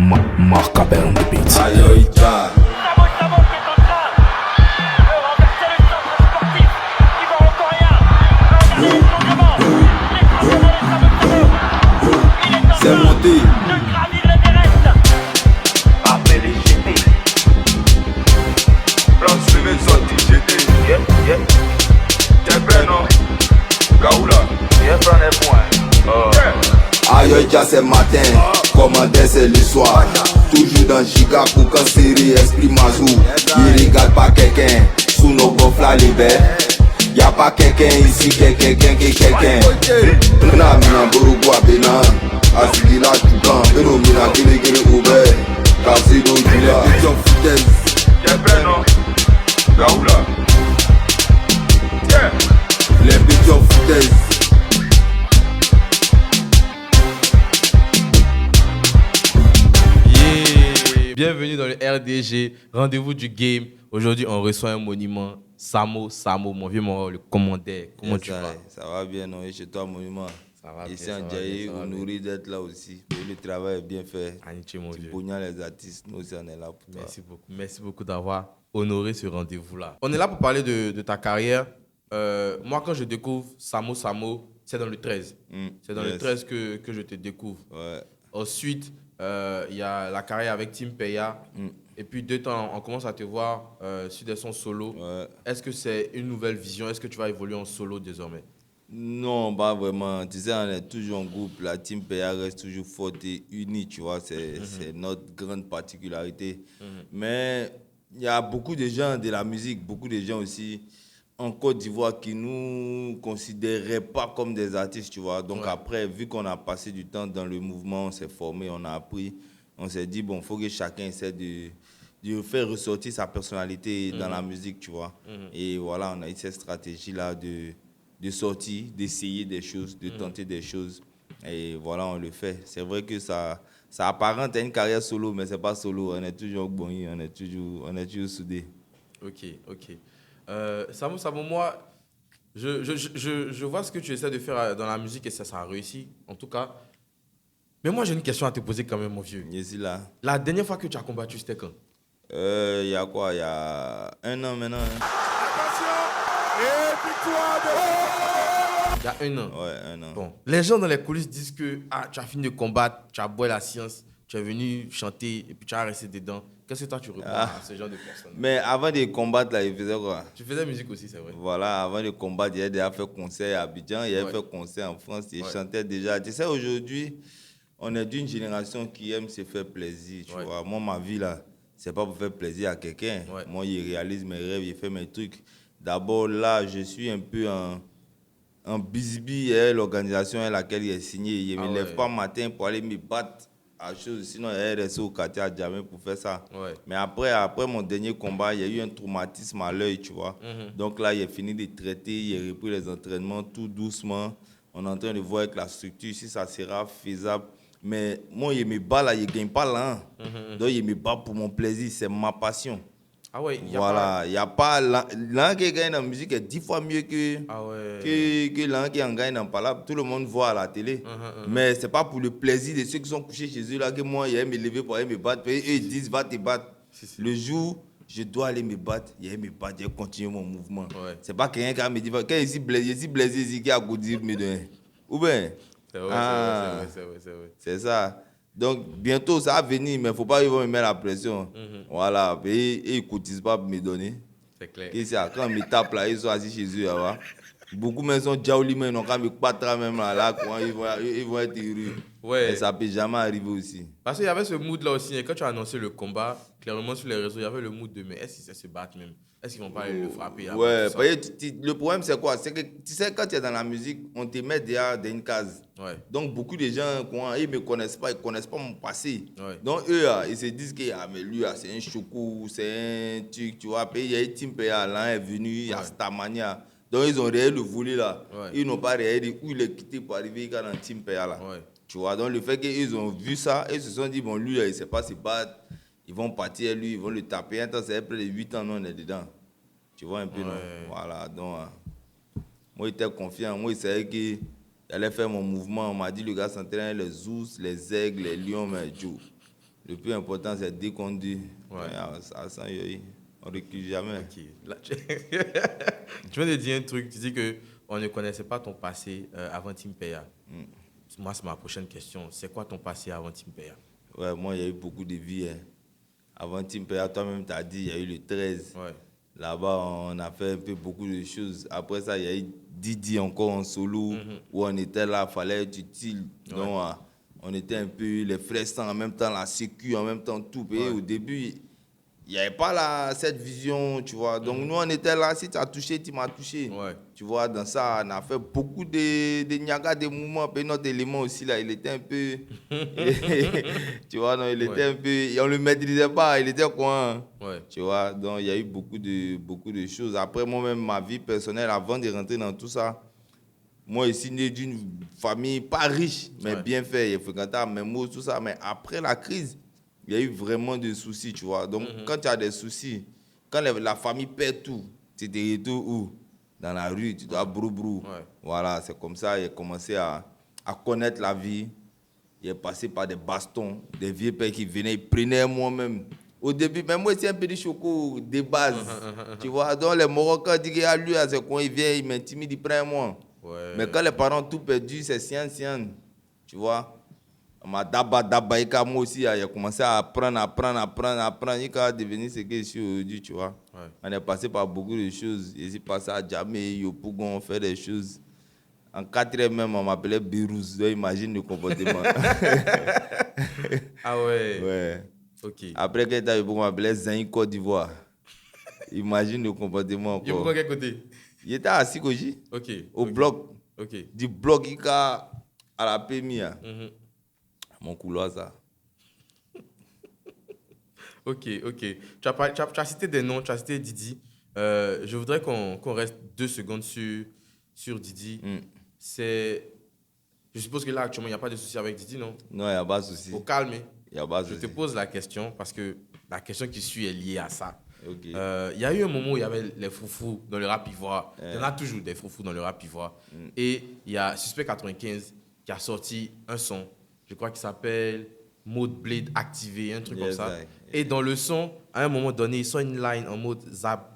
Marc Abel on the beat. Aïe, Jah. C'est monté. Appelez GT. Plan suivi sorti GT. T'es prêt non? Kaoula. Viens prendre les points. Aïe, Jah, c'est matin. Commandé, c'est le soir. Toujours dans Giga pour cancerrer esprit mazou. Il regarde pas quelqu'un. Sous nos gonfles à l'hiver. Y'a pas quelqu'un ici, quelqu'un. Mina Bourou Abena. Asigila Toukan. Beno Mina Gile Oube. Kasido Jula. T'es prêt non? Kaoula. Les pigeons foutaises. Bienvenue dans le RDG, rendez-vous du game. Aujourd'hui, on reçoit un monument, Samo, mon vieux mort, le commandeur. Comment tu vas? Ça va bien, non? Et chez toi, monument? Ça va Ici bien, ça en va Djaï, bien, ça va on bien. nourrit d'être là aussi. Et le travail est bien fait. Aniché, mon Tu vieux. pognes les artistes, nous aussi on est là pour toi. Merci beaucoup d'avoir honoré ce rendez-vous-là. On est là pour parler de ta carrière. Moi, quand je découvre Samo, c'est dans le 13. C'est dans le Yes. 13 que je te découvre. Ouais. Ensuite, il y a la carrière avec Tim Peya. Et puis, 2 temps, on commence à te voir sur des sons solo. Ouais. Est-ce que c'est une nouvelle vision? Est-ce que tu vas évoluer en solo désormais? Non, pas vraiment. Tu sais, on est toujours en groupe. La team PA reste toujours forte et unie, tu vois. C'est notre grande particularité. Mais il y a beaucoup de gens de la musique, beaucoup de gens aussi en Côte d'Ivoire qui nous considéraient pas comme des artistes, tu vois. Donc Ouais. après, vu qu'on a passé du temps dans le mouvement, on s'est formé, on a appris, on s'est dit, bon, il faut que chacun essaie de faire ressortir sa personnalité dans la musique, tu vois. Et voilà, on a eu cette stratégie-là de sortir, d'essayer des choses, de tenter des choses. Et voilà, on le fait. C'est vrai que ça apparente à une carrière solo, mais c'est pas solo. On est toujours bon, on est toujours soudés. Ok. Samo, moi, je vois ce que tu essaies de faire dans la musique et ça a réussi, en tout cas. Mais moi, j'ai une question à te poser quand même, mon vieux. Ici, là. La dernière fois que tu as combattu, c'était quand? Il y a quoi? Il y a 1 an maintenant. Hein? Il y a 1 an. Ouais, 1 an. Bon, les gens dans les coulisses disent que tu as fini de combattre, tu as boit la science, tu es venu chanter et puis tu as resté dedans. Qu'est-ce que toi tu réponds à ce genre de personnes? Mais avant de combattre, là, il faisait quoi? Tu faisais musique aussi, c'est vrai. Voilà, avant de combattre, il a déjà fait concert à Abidjan, il a Ouais. fait concert en France, il Ouais. chantait déjà. Tu sais, aujourd'hui, on est d'une génération qui aime se faire plaisir, tu Ouais. vois. Moi, ma vie, là, c'est pas pour faire plaisir à quelqu'un. Ouais. Moi, il réalise mes rêves, il fait mes trucs. D'abord, là, je suis un peu en bisbille, l'organisation à laquelle il est signé. Je ne Ah me lève ouais. pas matin pour aller me battre à chose. Sinon, il est resté au quartier à jamais pour faire ça. Ouais. Mais après mon dernier combat, il y a eu un traumatisme à l'œil, tu vois. Donc là, il a fini de traiter, il a repris les entraînements tout doucement. On est en train de voir avec la structure si ça sera faisable. Mais moi, il me bat là, il ne gagne pas là. Donc, il me bat pour mon plaisir, c'est ma passion. Ah ouais, il y a Voilà, il n'y a pas. L'un qui gagne dans la musique est 10 fois mieux que, Ah ouais. que l'un qui en gagne dans le palabre. Tout le monde voit à la télé. Mais ce n'est pas pour le plaisir de ceux qui sont couchés chez eux là que moi, il aime me lever pour aller me battre. Et eux, ils disent, va te battre. Si. Le jour, je dois aller me battre, il aime me battre, je vais continuer mon mouvement. Ouais. Ce n'est pas quelqu'un qui va me dire, quand il est blessé, ici, qui a goûté me donner. Ou bien, C'est vrai, Ah. c'est vrai. c'est ça. Donc, bientôt, ça va venir, mais il ne faut pas qu'ils vont me mettre la pression. Voilà, et ils ne cotisent pas pour me donner. C'est clair. Et c'est quand ils me tapent là, ils sont assis chez eux là-bas. Beaucoup même sont jaoulis, mais ils n'ont qu'à me battre même là, quand ils vont être heureux. Ouais. Et ça ne peut jamais arriver aussi. Parce qu'il y avait ce mood là aussi. Et quand tu as annoncé le combat, clairement sur les réseaux, il y avait le mood de mais est-ce qu'ils se battent même? Est-ce qu'ils vont pas aller le frapper avant, Ouais, tout ça? parce que le problème c'est quoi? C'est que tu sais, quand tu es dans la musique, on te met déjà dans une case. Ouais. Donc beaucoup de gens, ils ne me connaissent pas, ils ne connaissent pas mon passé. Ouais. Donc eux, ils se disent que mais lui, c'est un choukou, c'est un truc, tu vois. Puis il y a une team PA, là, est venu, il y a Ouais. Stamania. Donc ils ont réel le voulu là. Ouais. Ils n'ont pas réel de où il est quitté pour arriver dans la team PA là. Ouais. Tu vois, donc le fait qu'ils ont vu ça, ils se sont dit, bon, lui, il ne sait pas se battre. Ils vont partir, lui, ils vont le taper. Attends, c'est près de 8 ans, nous, on est dedans. Tu vois un peu, non? Ouais. Voilà, donc, moi, j'étais confiant. Moi, je savais que j'allais faire mon mouvement. On m'a dit, le gars s'entraîne les ours, les aigles, les lions, mais Joe. Le plus important, c'est dès qu'on dit, Ouais. on ne recule jamais. Ok. Là, tu viens de dire un truc, tu dis qu'on ne connaissait pas ton passé avant Timpeya. Moi, c'est ma prochaine question. C'est quoi ton passé avant Timpeya? Ouais, moi, il y a eu beaucoup de vies. Hein. Avant Timpeya, toi-même, tu as dit, il y a eu le 13. Ouais. Là-bas, on a fait un peu beaucoup de choses. Après ça, il y a eu Didi encore en solo, où on était là, il fallait être utile. Donc, on était un peu les frères sans, en même temps la sécu, en même temps tout. Et au début, il n'y avait pas cette vision, tu vois. Donc, nous, on était là, si tu as touché, tu m'as touché. Ouais. Tu vois, dans ça, on a fait beaucoup de nyaga, des mouvements. Puis notre élément aussi, là, il était un peu... tu vois, non, il était un peu... Et on ne le maîtrisait pas, il était quoi, hein. Ouais. Tu vois, donc il y a eu beaucoup de choses. Après, moi-même, ma vie personnelle, avant de rentrer dans tout ça, moi, je suis né d'une famille pas riche, mais bien fait. Il fréquentait à mes mots, tout ça. Mais après la crise, il y a eu vraiment des soucis, tu vois. Donc, quand tu as des soucis, quand la famille perd tout, tu te retrouves où? Dans la rue, tu dois brou-brou. Ouais. Voilà, c'est comme ça, il a commencé à connaître la vie. Il est passé par des bastons, des vieux pères qui venaient, ils prenaient moi-même. Au début, même moi, c'est un peu de choco de base. Tu vois, donc les Marocains disent que lui, à ce coin, il vient, il m'intimide, il prend moi. Ouais. Mais quand les parents ont tout perdu, c'est sien. Tu vois, ma daba, moi aussi, il a commencé à apprendre. Il a devenu ce que je suis aujourd'hui, tu vois. Ouais. On est passé par beaucoup de choses. Je suis passé à Djamé, Yopougon, on fait des choses. En 4e même, on m'appelait Birouz. Donc, imagine le comportement. Ah ouais. Ouais. Ok. Après, quand tu on m'appelait Zayn Côte d'Ivoire. Imagine le comportement. Il est pour quel côté? Il était à Sikoji, Ok. au ok. bloc. Ok. Du bloc à la PMI. Mhm. Mon couloir, ça. Ok. Tu as cité des noms, tu as cité Didi. Je voudrais qu'on reste 2 secondes sur Didi. Je suppose que là, actuellement, il n'y a pas de souci avec Didi, non? Non, il n'y a pas de souci. Faut calmer. Il n'y a pas de Je souci. te pose la question parce que la question qui suit est liée à ça. Ok. Il y a eu un moment où il y avait les froufrous dans le rap ivoire. Il y en a toujours des froufrous dans le rap ivoire. Et il y a Suspect 95 qui a sorti un son, je crois qu'il s'appelle Mode Blade Activé, un truc comme ça. Et dans le son, à un moment donné, ils sont une line en mode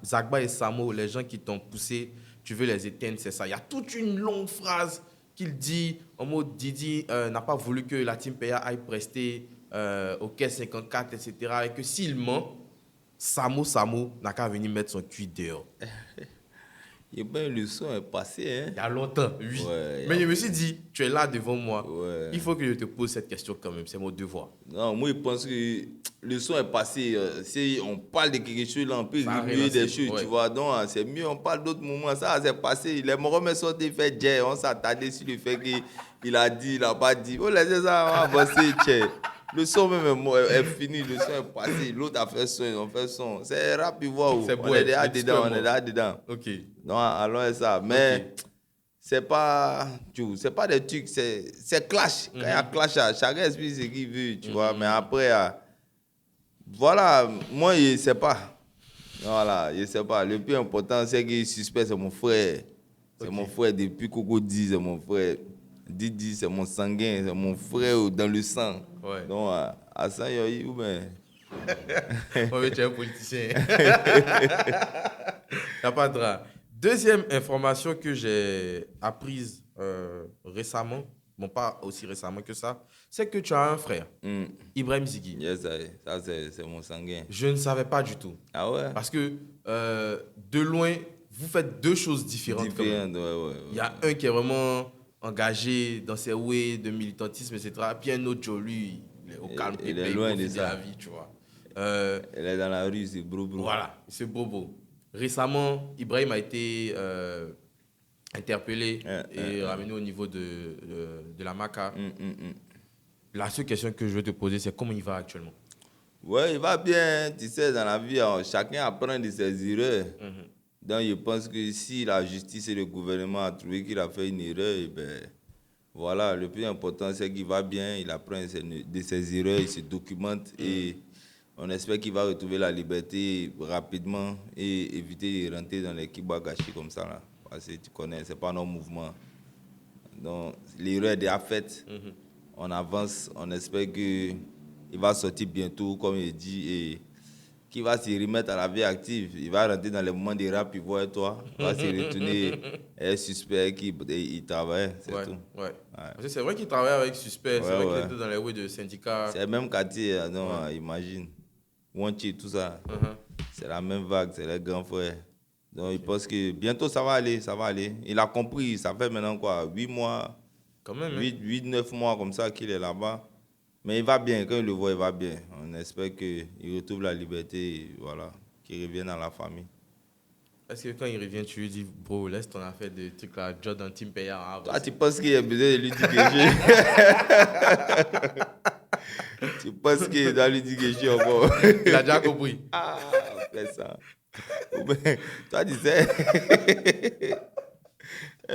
Zagba et Samo, les gens qui t'ont poussé, tu veux les éteindre, c'est ça. Il y a toute une longue phrase qu'il dit en mode Didi n'a pas voulu que la Timpeya aille prester au Caisse 54, etc. Et que s'il ment, Samo n'a qu'à venir mettre son cuit dehors. Et bien, le son est passé, hein. Il y a longtemps, oui. Ouais, Mais je me suis dit, tu es là devant moi. Ouais. Il faut que je te pose cette question quand même. C'est mon devoir. Non, moi, je pense que le son est passé. Si on parle de quelque chose, là, on peut Ça a remuer des relancé, choses, ouais. tu vois. Donc, c'est mieux, on parle d'autres moments. Ça, c'est passé. Les Moromais sont des faits, on s'attardait sur le fait qu'il a dit, il n'a pas dit. Oh, laissez ça, on va avancer, tchè. Le son même est fini, le son est passé. L'autre a fait son, on fait son. C'est rap, il voit où. C'est On beau, est déjà le discours dedans, est on est déjà dedans. Ok. Non, allons à ça. Mais c'est pas des trucs, c'est clash. Quand il y a clash, chacun explique ce qu'il veut, tu vois. Mais après, voilà, moi, je ne sais pas. Voilà, je ne sais pas. Le plus important, c'est que Suspect, c'est mon frère. C'est mon frère depuis Coco dit, c'est mon frère. Didi, c'est mon sanguin, c'est mon frère dans le sang. Ouais. Donc, à ça, il y a où, ben. Oui, tu es un politicien. T'as pas de drap. Deuxième information que j'ai apprise récemment, bon pas aussi récemment que ça, c'est que tu as un frère, Ibrahim Ziggy. Yes, ça, c'est mon sanguin. Je ne savais pas du tout. Ah ouais? Parce que de loin, vous faites deux choses différentes. quand même. Ouais. Il y a un qui est vraiment engagé dans ses ways de militantisme, etc. Puis un autre, Joe, lui, il est au calme, il est loin de profite ça. la vie, tu vois. Elle est dans la rue, c'est bro. Voilà, c'est bobo. Récemment, Ibrahim a été interpellé et ramené au niveau de la MACA. La seule question que je veux te poser, c'est comment il va actuellement? Ouais, il va bien. Tu sais, dans la vie, chacun apprend de ses erreurs. Donc, je pense que si la justice et le gouvernement ont trouvé qu'il a fait une erreur, eh ben, voilà, le plus important, c'est qu'il va bien, il apprend de ses erreurs, il se documente et on espère qu'il va retrouver la liberté rapidement et éviter de rentrer dans les kibagashi comme ça. Là. Parce que tu connais, ce n'est pas nos mouvements. Donc, l'erreur est déjà faite. On avance, on espère qu'il il va sortir bientôt, comme il dit, et qui va se remettre à la vie active. Il va rentrer dans les moments de rap, il voit toi, il va se retourner, un suspect qui il travaille, c'est tout. Ouais. Parce que c'est vrai qu'il travaille avec Suspect, c'est vrai qu'il était dans les rues de syndicats. C'est le même quartier, non, imagine. Wanchi, tout ça. C'est la même vague, c'est les grands frères. Donc, il pense que bientôt, ça va aller, ça va aller. Il a compris, ça fait maintenant quoi, 8 mois, Quand même, 8-9 mois comme ça qu'il est là-bas. Mais il va bien, quand il le voit, il va bien. On espère qu'il retrouve la liberté, et voilà, qu'il revienne à la famille. Est-ce que quand il revient, tu lui dis, bro, laisse ton affaire de trucs là, Jordan Team Paya. Toi, tu penses qu'il a besoin de lui dire quelque chose? Tu penses qu'il doit lui dire quelque chose encore? Il a déjà compris. Ah, fais ça. Toi, tu sais.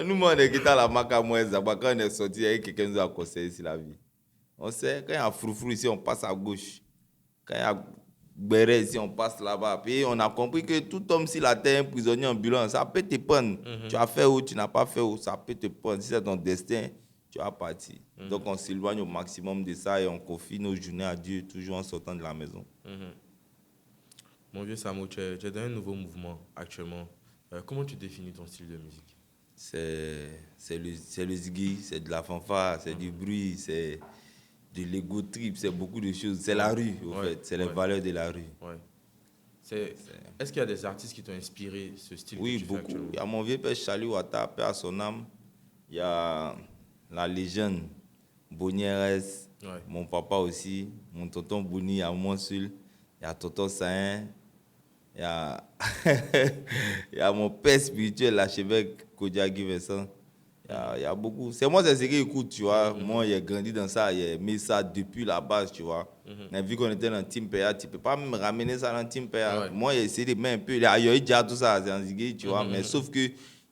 Nous, on est quitté la marque à moi, quand on est sorti, quelqu'un nous a conseillé ici la vie. On sait, quand il y a froufrou ici, on passe à gauche. Quand il y a béret ici, on passe là-bas. Puis on a compris que tout homme, s'il a été un prisonnier ambulant, ça peut te prendre. Tu as fait où, tu n'as pas fait où, ça peut te prendre. Si c'est ton destin, tu vas partir. Donc on s'éloigne au maximum de ça et on confie nos journées à Dieu, toujours en sortant de la maison. Mon vieux Samo, tu es dans un nouveau mouvement actuellement. Comment tu définis ton style de musique? C'est le ziggy, c'est de la fanfare, c'est du bruit, c'est de l'ego trip, c'est beaucoup de choses. C'est la rue, au fait. C'est les valeurs de la rue. Ouais. Est-ce qu'il y a des artistes qui t'ont inspiré ce style? Oui, que tu fais beaucoup. actuellement? Il y a mon vieux père Charlie Ouattara, paix à son âme. Il y a la légende Bonnieres, mon papa aussi, mon tonton Bouni à Monsul. Il y a tonton Sahin. Il y a, il y a mon père spirituel, l'archevêque Kodiagui Vincent. Il y a beaucoup. C'est moi, c'est ce que j'écoute, tu vois. Moi, j'ai grandi dans ça, j'ai mis ça depuis la base, tu vois. Mais vu qu'on était dans Team PA, tu ne peux pas me ramener ça dans Team PA. Moi, j'ai essayé de mettre un peu. Il y a déjà tout ça, c'est en ziggy, tu vois. Mais sauf que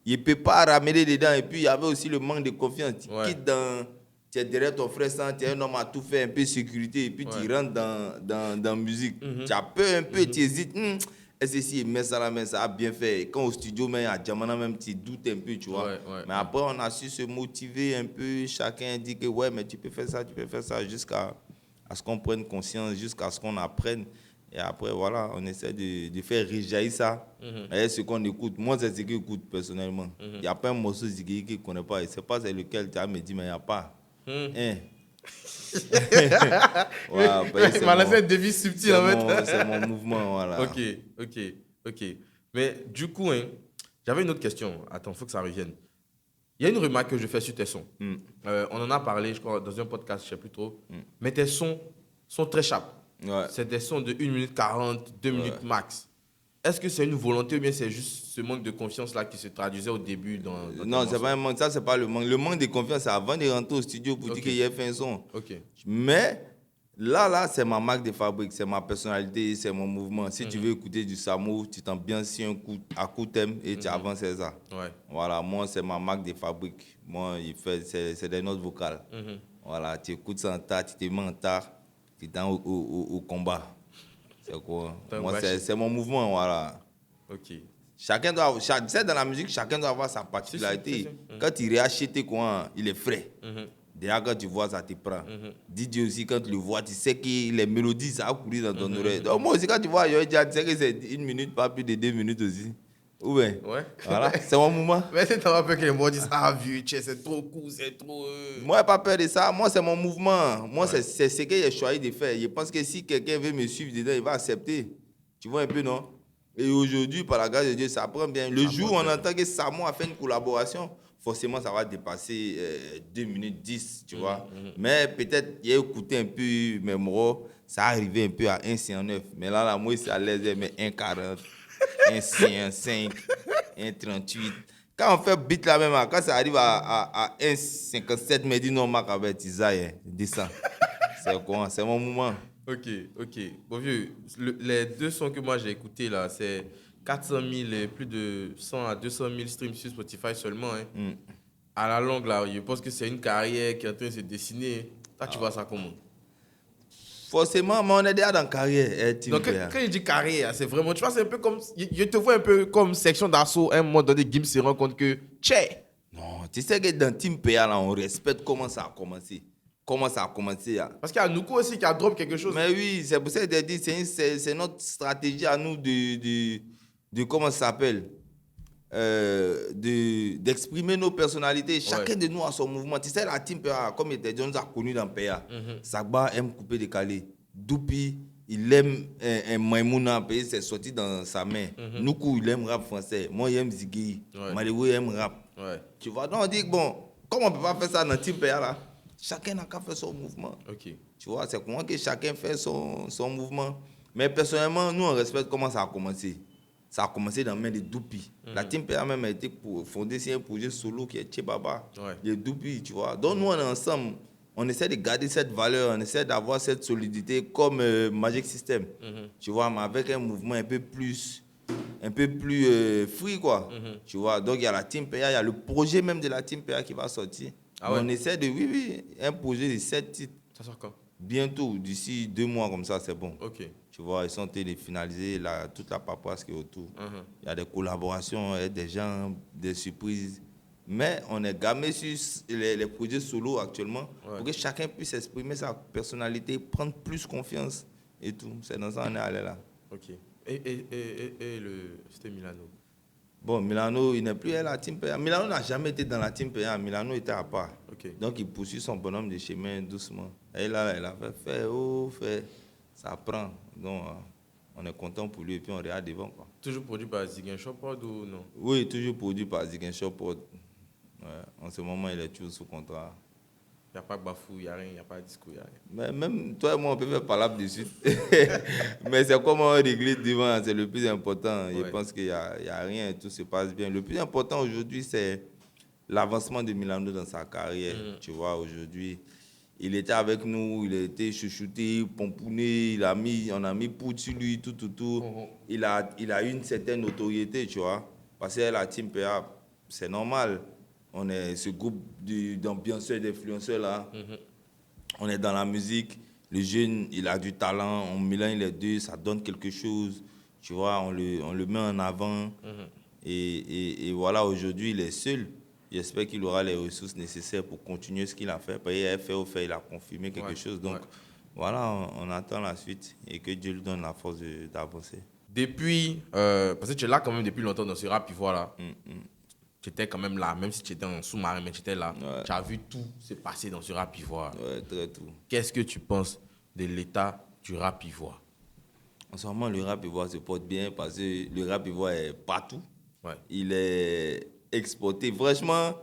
il ne peut pas ramener dedans. Et puis, il y avait aussi le manque de confiance. Tu quittes dans. Tu es derrière ton frère sans, tu es un homme à tout faire, un peu sécurité. Et puis, tu rentres dans la musique. Tu as peur un peu, tu hésites. Est-ce que si il met ça là, ça a bien fait. Quand au studio, mais à Djamana même, tu doutes un peu, tu vois. Mais après, on a su se motiver un peu. Chacun dit que ouais, mais tu peux faire ça, jusqu'à ce qu'on prenne conscience, jusqu'à ce qu'on apprenne. Et après, voilà, on essaie de faire rejaillir ça. Et ce qu'on écoute, moi, c'est ce que j'écoute personnellement. Il n'y a pas un morceau de Ziggy que je ne connais pas. Je ne sais pas c'est lequel tu as me dit, mais il n'y a pas. Il m'a laissé un défi subtil en fait. C'est mon mouvement, voilà. Ok. Mais du coup, j'avais une autre question. Attends, il faut que ça revienne. Il y a une remarque que je fais sur tes sons. On en a parlé, je crois, dans un podcast, je ne sais plus trop. Mais tes sons sont très sharp. C'est des sons de 1 minute 40, 2 minutes max. Est-ce que c'est une volonté ou bien c'est juste ce manque de confiance-là qui se traduisait au début dans non, c'est pas un manque. Ça, c'est pas le manque. Le manque de confiance, c'est avant de rentrer au studio pour dire qu'il a fait un son. Mais là, c'est ma marque de fabrique, c'est ma personnalité, c'est mon mouvement. Si tu veux écouter du Samo, tu t'ambiances un coup à coup thème et tu avances ça. Voilà, moi, c'est ma marque de fabrique. Moi, c'est des notes vocales. Voilà, tu écoutes ça en tard, tu te mets en tard, tu es dans au combat. C'est quoi? Moi, c'est mon mouvement, voilà. Chacun doit, tu sais, dans la musique, chacun doit avoir sa particularité. Quand tu réachètes quoi, il est frais. Déjà, quand tu vois ça, tu prends. DJ aussi, quand tu le vois, tu sais que les mélodies, ça a couru dans ton oreille. Donc, moi aussi, quand tu vois, tu sais que c'est 1 minute, pas plus de 2 minutes aussi. Ou bien, voilà, c'est mon mouvement. Mais c'est pas peur que les mots disent, ah, vieux, c'est trop cool, c'est trop... Moi, je n'ai pas peur de ça. Moi, c'est mon mouvement. Moi, c'est ce que j'ai choisi de faire. Je pense que si quelqu'un veut me suivre dedans, il va accepter. Tu vois un peu, non? Et aujourd'hui, par la grâce de Dieu, ça prend bien. Le jour où on entend que Samo a fait une collaboration, forcément, ça va dépasser 2 minutes 10, tu vois. Mais peut-être, il a écouté un peu mes mots, ça arrivait un peu à 1,59. Mais là, moi, c'est à l'aise, mais 1,40. 1,55, 1,38. Quand on fait beat là même, quand ça arrive à 1,57, me dit non, Marc avec Isaïe, descend. C'est quoi? C'est mon moment. Ok. Bon vieux, les 2 sons que moi j'ai écoutés là, c'est 400 000, plus de 100 à 200 000 streams sur Spotify seulement. À la longue là, je pense que c'est une carrière qui est en train de se dessiner. Toi, tu vois ça comment? Forcément, mais on est déjà dans la carrière. Donc, quand je dis carrière, c'est vraiment, tu vois, c'est un peu comme, je te vois un peu comme section d'assaut. À un moment donné, Gims se rend compte que, non, tu sais que dans Team PA, là, on respecte comment ça a commencé. comment ça a commencé. Là. Parce qu'il y a Nuku aussi qui a drop quelque chose. Mais oui, c'est pour ça que je dis, c'est notre stratégie à nous de comment ça s'appelle d'exprimer nos personnalités. Chacun de nous a son mouvement. Tu sais, la team PA, comme était Jones a connu dans PA, Sagba aime couper décalé. Doupi, il aime un Maimouna, c'est sorti dans sa main. Nuku, il aime rap français. Moi, il aime Ziggy. Malérou, il aime rap. Ouais. Tu vois, donc on dit, bon, comment on ne peut pas faire ça dans team PA là? Chacun n'a qu'à faire son mouvement. Ok. Tu vois, c'est comment que chacun fait son mouvement. Mais personnellement, nous, on respecte comment ça a commencé. Ça a commencé dans la main de Doupi. La team PA même a été fondée sur un projet solo qui est Tchébaba. Ouais. De Doupi, tu vois. Donc nous, on est ensemble. On essaie de garder cette valeur, on essaie d'avoir cette solidité comme Magic System. Tu vois, mais avec un mouvement un peu plus free, quoi. Tu vois, donc il y a la team PA, il y a le projet même de la team PA qui va sortir. Ah ouais? On essaie de, oui, un projet de 7 titres. Ça sort quand? Bientôt, d'ici 2 mois comme ça, c'est bon. Ok. Tu vois, ils sont en train de finaliser toute la paperasse qui est autour. Il y a des collaborations, des gens, des surprises. Mais on est gamé sur les projets solo actuellement pour que chacun puisse exprimer sa personnalité, prendre plus confiance et tout. C'est dans ça qu'on est allé là. Ok. C'était Milano. Bon, Milano, il n'est plus à la team PA. Milano n'a jamais été dans la team PA. Milano était à part. Ok. Donc, il poursuit son bonhomme de chemin doucement. Et là, il a fait, ça prend. Donc, on est content pour lui et puis on regarde devant, quoi. Toujours produit par Ziguin Shopod ou non? Oui, toujours produit par Ziguin Shopod. Ouais. En ce moment, il est toujours sous contrat. Il n'y a pas de bafou, il n'y a rien, il n'y a pas de discours, il n'y a rien. Mais même toi et moi, on peut faire palabre dessus. Mais c'est comment on régler devant, c'est le plus important. Ouais. Je pense qu'il n'y a rien, tout se passe bien. Le plus important aujourd'hui, c'est l'avancement de Milano dans sa carrière. Tu vois, aujourd'hui, il était avec nous, il a été chouchouté, pompouné, on a mis poudre sur lui, tout. Il a eu une certaine notoriété, tu vois. Parce que la team PA, c'est normal. On est ce groupe d'ambianceurs, d'influenceurs là. On est dans la musique. Le jeune, il a du talent. On mélange les deux, ça donne quelque chose. Tu vois, on le met en avant. Et voilà, aujourd'hui, il est seul. J'espère qu'il aura les ressources nécessaires pour continuer ce qu'il a fait. Parce qu'il il a confirmé quelque chose. Donc, voilà, on attend la suite et que Dieu lui donne la force d'avancer. Depuis, parce que tu es là quand même depuis longtemps dans ce rap ivoire là. Tu étais quand même là, même si tu étais en sous-marin, mais tu étais là. Ouais. Tu as vu tout se passer dans ce rap ivoire. Ouais, très tout. Qu'est-ce que tu penses de l'état du rap ivoire? En ce moment, le rap ivoire se porte bien parce que le rap ivoire est partout. Ouais. Il est exporté. Franchement,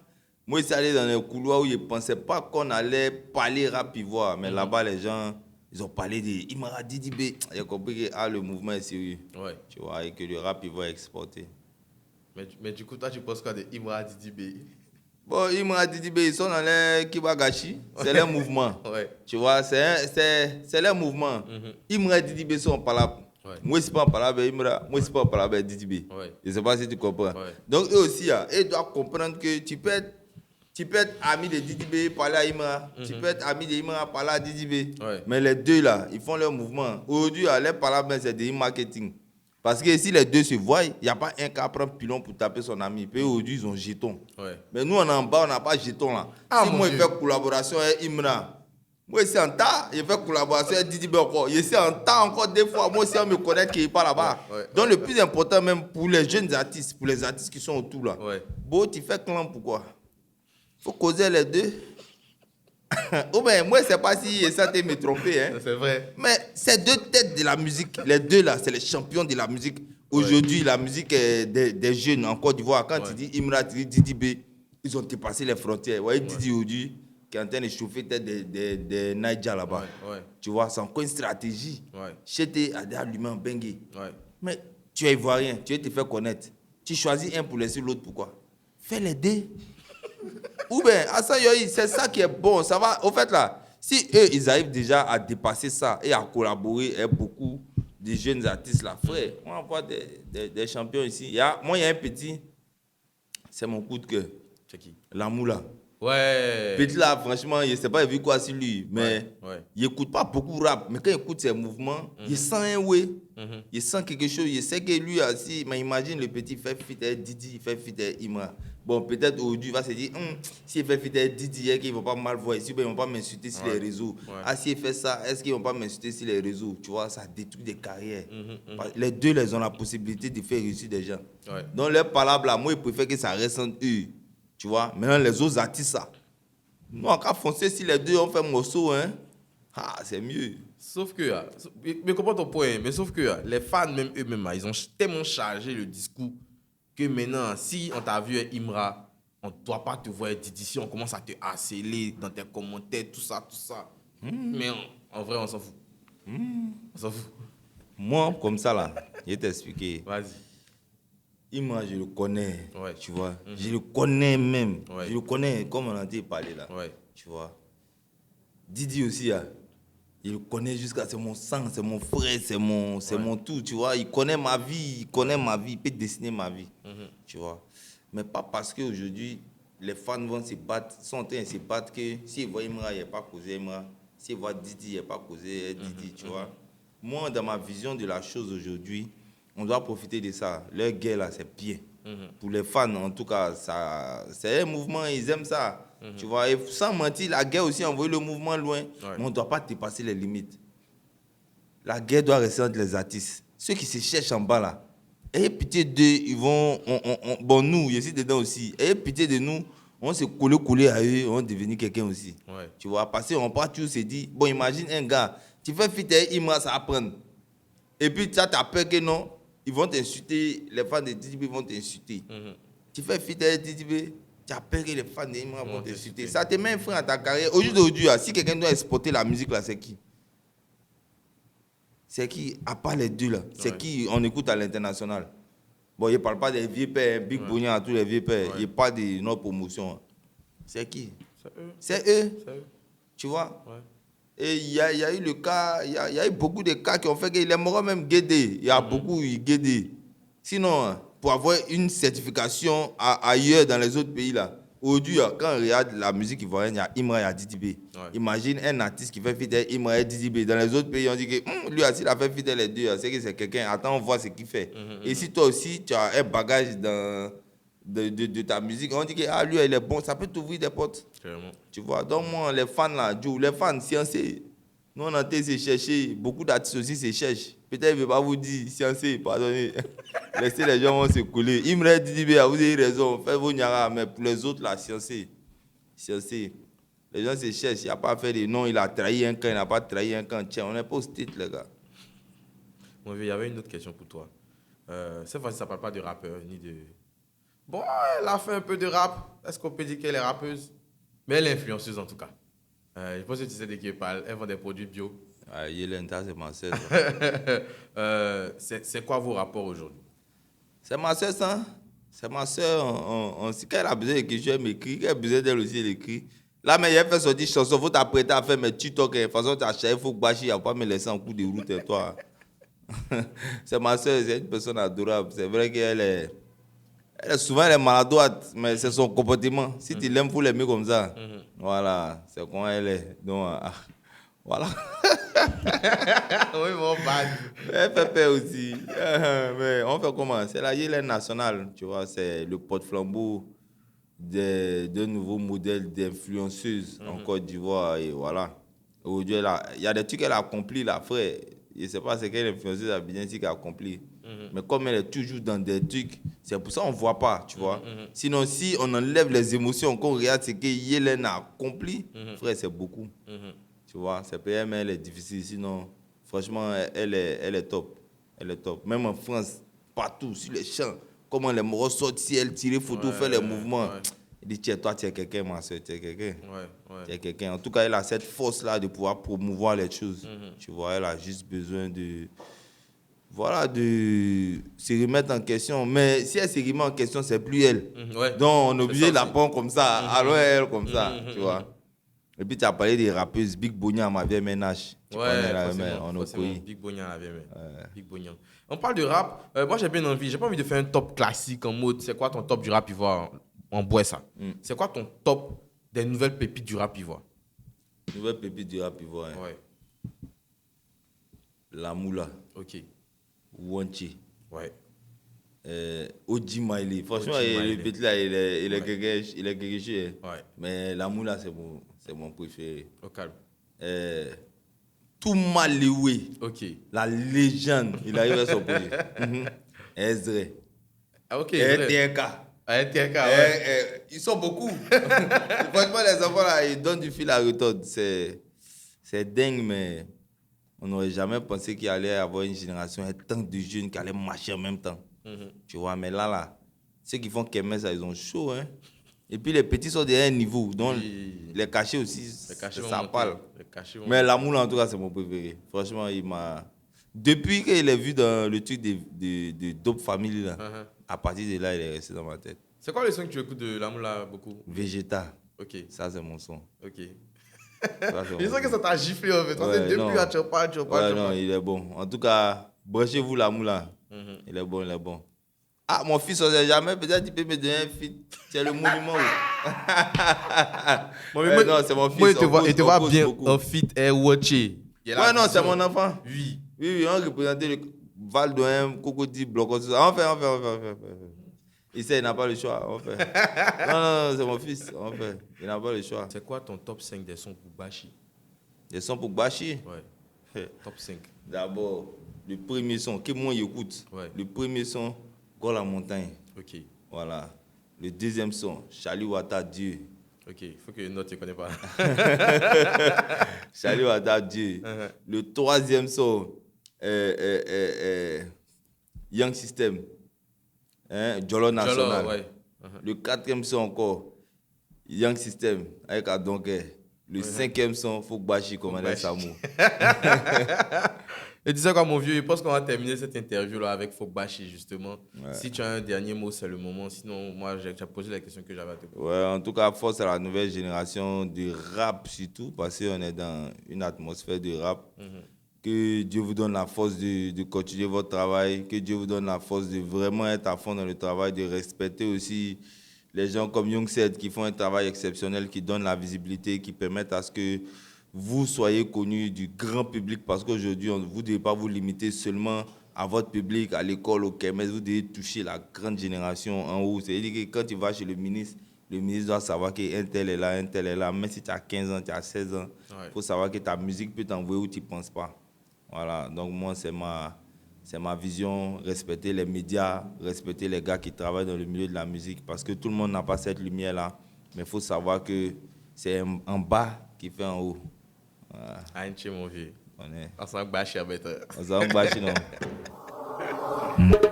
moi, je suis allé dans les couloirs où je ne pensais pas qu'on allait parler rap ivoire. Mais là-bas, les gens, ils ont parlé de Imara Didibé. J'ai compris que le mouvement est sérieux. Ouais. Tu vois, et que le rap ivoire est exporté. Mais du coup, toi, tu penses quoi de Imra Didibé? Bon, Imara Didibé, ils sont dans les Kibagashi. C'est leur mouvement. Ouais. Tu vois, c'est leur mouvement. Imara Didibé sont pas là. Ouais. Moi, je ne suis pas en parlant avec Imra. Moi, je ne suis pas en parlant avec Didibé. Ouais. Je ne sais pas si tu comprends. Ouais. Donc, eux aussi, ils doivent comprendre que tu peux être ami de Didibé, parler à Imra. Tu peux être ami de Imra, parler à Didibé. Ouais. Mais les deux, là, ils font leur mouvement. Aujourd'hui, leur parler, c'est du marketing. Parce que si les deux se voient, il n'y a pas un qui prend pilon pour taper son ami. Puis aujourd'hui, ils ont jeton. Ouais. Mais nous, on est en bas, on n'a pas jeton là. Si mon moi, Dieu. je fais collaboration avec Imra, moi, ici en tas, je fais collaboration avec Didibé encore. Je suis en tas encore des fois. Moi aussi, on me connaît qui n'est pas là-bas. Donc, le plus important, même pour les jeunes artistes, pour les artistes qui sont autour là, bon, tu fais clan pourquoi? Il faut causer les deux. Oh ben, moi, je ne sais pas si ça te me tromper. Hein. C'est vrai. Mais c'est deux têtes de la musique. Les deux là, c'est les champions de la musique. Aujourd'hui, la musique des jeunes en Côte d'Ivoire, quand tu dis Imra, tu dis Didibé, ils ont dépassé les frontières. Vous voyez, Didi aujourd'hui, qui est en train de chauffer des Naija là-bas. Ouais. Tu vois, c'est encore une stratégie. Ouais. J'étais allumé en bengue. Ouais. Mais tu es ivoirien, tu veux te faire connaître. Tu choisis un pour laisser l'autre, pourquoi? Fais les deux. Ou bien, Hassan Yoyi, c'est ça qui est bon. Ça va. Au fait, là, si eux, ils arrivent déjà à dépasser ça et à collaborer avec beaucoup de jeunes artistes, là, frère, on va voir des champions ici. Moi, il y a un petit, c'est mon coup de cœur. C'est qui? Lamoula. Ouais. Petit là, franchement, je ne sais pas vu quoi sur lui, mais Ouais. il n'écoute pas beaucoup rap. Mais quand il écoute ses mouvements, il sent un way. Il sent quelque chose. Il sait que lui aussi, mais imagine le petit fait fit avec Didi, il fait fit avec Imra. Bon, peut-être aujourd'hui, il va se dire, s'il fait fidèle Didi, ils ne vont pas mal voir ici, ils ne vont pas m'insulter sur les réseaux. Ah, s'il fait ça, est-ce qu'ils ne vont pas m'insulter sur les réseaux? Tu vois, ça détruit des carrières. Les deux, ils ont la possibilité de faire réussir des gens. Donc, leur palabre là, moi, ils préfèrent que ça reste entre eux. Tu vois, maintenant, les autres artistes, ça. Nous, en cas foncé, si les deux ont fait morceau, hein, c'est mieux. Sauf que, mais comprends ton point, mais sauf que les fans, même eux-mêmes, ils ont tellement chargé le discours que maintenant, si on t'a vu Imra, on ne doit pas te voir Didi, si on commence à te harceler dans tes commentaires, tout ça. Mais en vrai, on s'en fout. On s'en fout. Moi, comme ça, là, je vais t'expliquer. Vas-y. Imra, je le connais, Ouais. tu vois. Je le connais même. Ouais. Je le connais, comme on a dit parler là. Ouais. Tu vois. Didi aussi, il le connaît jusqu'à... C'est mon sang, c'est mon frère, c'est mon tout, tu vois. Il connaît ma vie, il peut dessiner ma vie, tu vois. Mais pas parce qu'aujourd'hui, les fans vont se battre, sont en train de se battre que s'ils voient Imra, il n'y a pas causé Imra. S'ils voient Didi, il n'y a pas causé Didi, tu vois. Moi, dans ma vision de la chose aujourd'hui, on doit profiter de ça. Leur guerre, là, c'est bien. Pour les fans, en tout cas, c'est un mouvement, ils aiment ça. Tu vois, et sans mentir, la guerre aussi a envoyé le mouvement loin. Mais on ne doit pas dépasser les limites. La guerre doit rester entre les artistes. Ceux qui se cherchent en bas, là, ayez pitié d'eux, ils vont... bon, nous, je suis dedans aussi. Ayez pitié de nous, on se coller à eux, on va devenir quelqu'un aussi. Ouais. Tu vois, parce qu'on part toujours se dire, bon, imagine un gars, tu fais fit avec Imra, ça va prendre. Et puis, tu as peur que non, ils vont t'insulter, les fans de DDB vont t'insulter. Tu fais fit avec DDB, tu as peur que les fans de Imra vont t'insulter. Ça te met un frein à ta carrière. Aujourd'hui, si quelqu'un doit exporter la musique, là, c'est qui? C'est qui, à part les deux, là, c'est qui on écoute à l'international? Bon, je ne parle pas des vieux pères, Big Bognan, à tous les vieux pères. Je parle de notre promotion. C'est qui? C'est eux. Tu vois? Ouais. Et il y a eu le cas, il y a eu beaucoup de cas qui ont fait qu'il est mort même guédé. Il y a beaucoup guédé. Sinon, pour avoir une certification ailleurs dans les autres pays, là, aujourd'hui, quand on regarde la musique ivoirienne, il y a Imra, il y a Didibé. Imagine un artiste qui fait fidèle Imra et Didibé. Dans les autres pays, on dit que lui, s'il a fait fidèle les deux, c'est que c'est quelqu'un. Attends, on voit ce qu'il fait. Et si toi aussi, tu as un bagage de ta musique, on dit que lui, il est bon, ça peut t'ouvrir des portes. Clairement. Tu vois, donc moi, les fans là, les fans sciencés, nous on a été se chercher, beaucoup d'artistes aussi se cherchent. Peut-être je ne vais pas vous dire sciencés, pardonnez. Laissez les gens vont se couler. Il me dit, vous avez raison, faites vos nyara, mais pour les autres là, sciencés. Les gens se cherchent, il n'y a pas à faire des noms, il a trahi un camp, il n'a pas trahi un camp. Tiens, on n'est pas au state, les gars. Bon, il y avait une autre question pour toi. Cette fois-ci, ça ne parle pas de rappeur, ni de... Bon, elle a fait un peu de rap. Est-ce qu'on peut dire qu'elle est rappeuse? Mais elle est influenceuse en tout cas. Je pense que tu sais de qui elle parle. Elle vend des produits bio. Yelenta, c'est ma sœur. C'est quoi vos rapports aujourd'hui? C'est ma sœur, ça. C'est ma sœur. Quand elle a besoin de quelque chose, elle m'écrit. Quand elle a besoin d'elle aussi, elle écrit. Là, mais elle fait sortir chanson. Il faut t'apprêter à faire mes TikTok. De toute façon, tu as acheté, il faut bâcher. Il ne faut pas me laisser en coup de route, et toi. C'est ma sœur, c'est une personne adorable. C'est vrai qu'elle est... souvent, elle est maladroite, mais c'est son comportement. Si tu l'aimes, il faut l'aimer comme ça. Voilà, c'est comment elle est. Donc, voilà. Oui, mon bad. Elle fait peur aussi. Mais on fait comment? C'est la Yélène nationale, tu vois. C'est le porte-flambeau d'un nouveau modèle d'influenceuse en Côte d'Ivoire. Et voilà. Aujourd'hui, il y a des trucs qu'elle a accomplis, là, frère. Je ne sais pas ce qu'elle influenceuse a bien dit qu'elle a accompli. Mais comme elle est toujours dans des trucs, c'est pour ça qu'on ne voit pas, tu vois. Sinon, si on enlève les émotions, qu'on regarde ce que Yélène a accompli, frère, c'est beaucoup. Tu vois, c'est PM, elle est difficile. Sinon, franchement, elle est top. Elle est top. Même en France, partout, sur les champs, comment les morts sortent, si elle tire photo, fait les mouvements. Il dit, tiens, toi, tu es quelqu'un, ma soeur, tu es quelqu'un. Tu es quelqu'un. En tout cas, elle a cette force-là de pouvoir promouvoir les choses. Tu vois, elle a juste besoin de... Voilà, de se remettre en question. Mais si elle se remet en question, c'est plus elle. Donc, on est obligé de la prendre comme ça. Alors, elle, comme ça, tu vois. Et puis, tu as parlé des rappeuses. Big Bognan, ma vieille ménage. Tu connais la forcément. Big Bognan, la vieille ménage. Big Bognan. On parle de rap. Moi, j'ai bien envie. J'ai pas envie de faire un top classique en mode, c'est quoi ton top du rap ivoire? On boit ça. C'est quoi ton top des nouvelles pépites du rap ivoire? Nouvelles pépites du rap ivoire. Ouais. La Moula. Ok. Wanchi. Ouais. Oji Miley. Franchement, Oji Miley. le petit là, il est quelque chose. Ouais. Mais l'amour là, c'est mon préféré. Au calme. Touma Lewe, Ok. la légende, il arrive à son projet. Ezre. Ah, ok. RTNK. Ah, TNK, ouais. Ils sont beaucoup. Franchement, les enfants là, ils donnent du fil à retordre. C'est dingue, mais on n'aurait jamais pensé qu'il allait y avoir une génération, un temps de jeunes qui allaient marcher en même temps. Tu vois, mais là, ceux qui font Kemes, ils ont chaud. Hein? Et puis les petits sont déjà un niveau. Donc Oui. les cachets aussi, Les cachets vont ça monter. parle. Les cachets vont Mais l'amour, en tout cas, c'est mon préféré. Franchement, il m'a. Depuis qu'il est vu dans le truc de Dope Family, là, à partir de là, il est resté dans ma tête. C'est quoi le son que tu écoutes de l'amour là beaucoup? Vegeta, Ok. ça, c'est mon son. Ok. Ça, c'est mon Je sens que son. ça t'a giflé en fait. Ouais, Depuis non. là, tu pas. Ouais, non, il est bon. En tout cas, branchez-vous l'amour, là. Il est bon, il est bon. Ah, mon fils, on ne sait jamais. Peut-être qu'il peut me donner un feat. C'est le monument. Non, c'est mon fils. Moi, il te on voit, cause- il te on voit cause bien beaucoup. en fit et watché. Ouais, non, c'est mon enfant. Oui. Oui, on représentait le Val d'Oem, Cocody, Bloc, tout ça. On fait. Il sait, il n'a pas le choix. On fait. Non, c'est mon fils. On fait. Il n'a pas le choix. C'est quoi ton top 5 des sons pour Bashi? Des sons pour Bashi. Ouais. Top 5. D'abord, le premier son, que moi j'écoute. Ouais. Le premier son, Go la montagne. Ok. Voilà. Le deuxième son, Charlie Wata Dieu. Ok. Il faut que une note, tu ne connais pas. Charlie Wata Dieu. Le troisième son, Young System. Jolo National. Jolo, ouais. Le quatrième son encore, Young System avec Adonke. Le cinquième son, Fokbashi, Commandant Samu. Et tu sais quoi, mon vieux, je pense qu'on va terminer cette interview-là avec Fokbashi, justement. Si tu as un dernier mot, c'est le moment. Sinon, moi, j'ai posé la question que j'avais à te poser. Ouais, en tout cas, force à la nouvelle génération de rap surtout, parce qu'on est dans une atmosphère de rap. Que Dieu vous donne la force de continuer votre travail, que Dieu vous donne la force de vraiment être à fond dans le travail, de respecter aussi les gens comme Young Sed qui font un travail exceptionnel, qui donnent la visibilité, qui permettent à ce que vous soyez connus du grand public, parce qu'aujourd'hui, vous ne devez pas vous limiter seulement à votre public, à l'école, au Kemes, vous devez toucher la grande génération en haut. C'est-à-dire que quand tu vas chez le ministre doit savoir qu'un tel est là, un tel est là. Même si tu as 15 ans, tu as 16 ans, il faut savoir que ta musique peut t'envoyer où tu ne penses pas. Voilà, donc moi, c'est ma vision, respecter les médias, respecter les gars qui travaillent dans le milieu de la musique, parce que tout le monde n'a pas cette lumière-là, mais il faut savoir que c'est en bas qui fait en haut. Voilà. Anche, mon vieux. On s'en Bashi à bête. s'en bâche, non.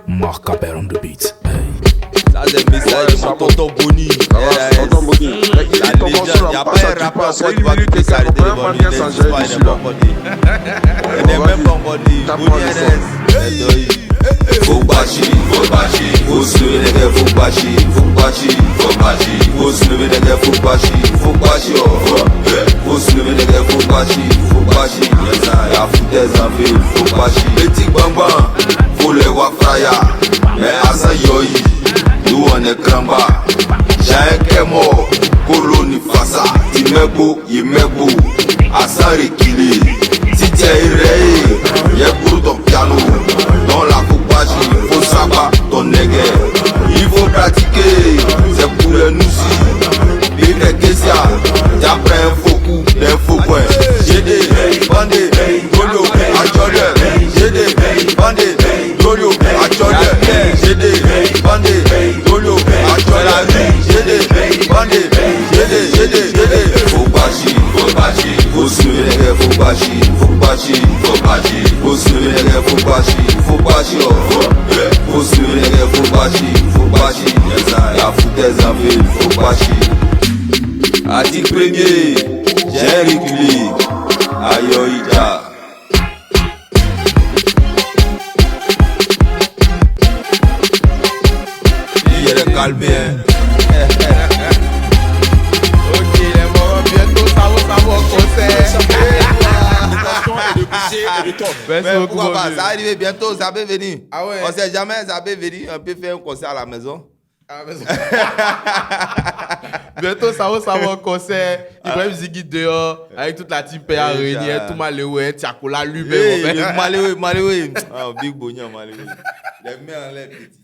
Mark Abel on the beat. Hey. Ça, c'est le message de mon tonton Boni. Tonton Boni. Il n'y a pas un rapport après toi qui peut s'arrêter devant lui. Il n'est pas encore dit. Il n'est même pas encore dit. Boni RS. Fokbashi, faut se lever les gars, Fokbashi, faut se lever les gars, Fokbashi, faut se lever les gars, Fokbashi, y'a foutaise en ville, Fokbashi, petit bamba, faut les voir fraya, mais Asa Yoyi, nous on est cramba, j'ai un kémo, colonie fassa, Timego, Yemego, Asa Rekili, si tu es irréé, y'a pour ton piano, dans la Fokbashi, faut savoir ton nègre, il faut pratiquer, c'est pour les noussis, vive les questions, t'apprends un faux coup, un faux point, j'ai des bandés, Dolio, à Jordan, j'ai des bandés, Dolio, à Jordan, j'ai des bandés, Dolio, à Jordan, j'ai des bandés, j'ai des Fokbashi, faut se lever les gars, Fokbashi, faut se lever les gars, Fokbashi, faut se lever les gars, Fokbashi, y'a foutaise en ville, Fokbashi. Article premier, j'ai un république, Ayoïda. Il est calmé, hein. Ok, les morts, bientôt, ça va au concert. Merci beaucoup, Pourquoi mon pas, vieux. ça va arriver bientôt, ça peut venir. Ah ouais. On sait jamais, ça peut venir, on peut faire un concert à la maison. Ah, mais bientôt, ça va au concert. Ibrahim Ziggy dehors, avec toute la team PA Oui, réunie, ça. tout malheureux, Tiakola lui-même. Hey, malheureux. Ah, Big Bognan, malheureux. Les mains en l'air, petit.